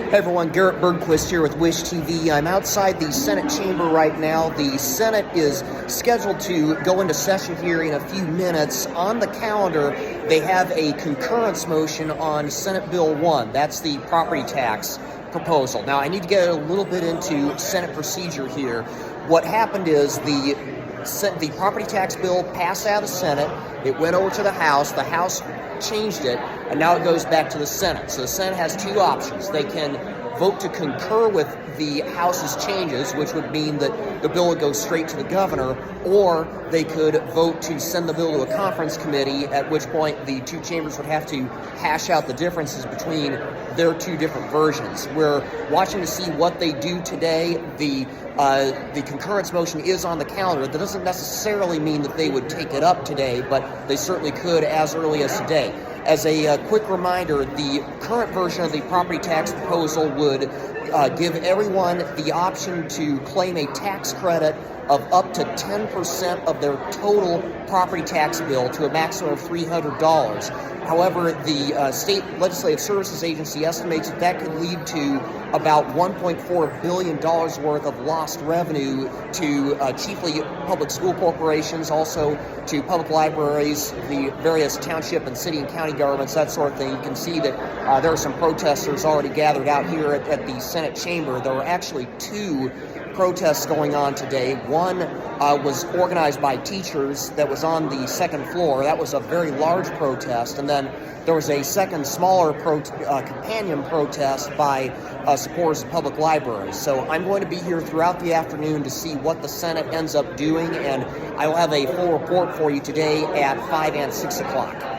Hey everyone, Garrett Bergquist here with Wish TV. I'm outside the Senate chamber right now. The Senate is scheduled to go into session here in a few minutes. On the calendar, they have a concurrence motion on Senate Bill 1. That's the property tax proposal. Now, I need to get a little bit into Senate procedure here. What happened is the property tax bill passed out of the Senate. It went over to the House changed it, and now it goes back to the Senate. So the Senate has two options. They can vote to concur with the House's changes, which would mean that the bill would go straight to the governor, or they could vote to send the bill to a conference committee, at which point the two chambers would have to hash out the differences between their two different versions. We're watching to see what they do today. The concurrence motion is on the calendar. That doesn't necessarily mean that they would take it up today, but they certainly could as early as today. As a quick reminder, the current version of the property tax proposal would give everyone the option to claim a tax credit of up to 10% of their total property tax bill to a maximum of $300. However, the State Legislative Services Agency estimates that could lead to about $1.4 billion worth of lost revenue to chiefly public school corporations, also to public libraries, the various township and city and county governments, that sort of thing. You can see that there are some protesters already gathered out here at the Senate chamber. There were actually two protests going on today. One was organized by teachers that was on the second floor. That was a very large protest. And then there was a second smaller companion protest by supporters of public libraries. So I'm going to be here throughout the afternoon to see what the Senate ends up doing, and I will have a full report for you today at 5 and 6 o'clock.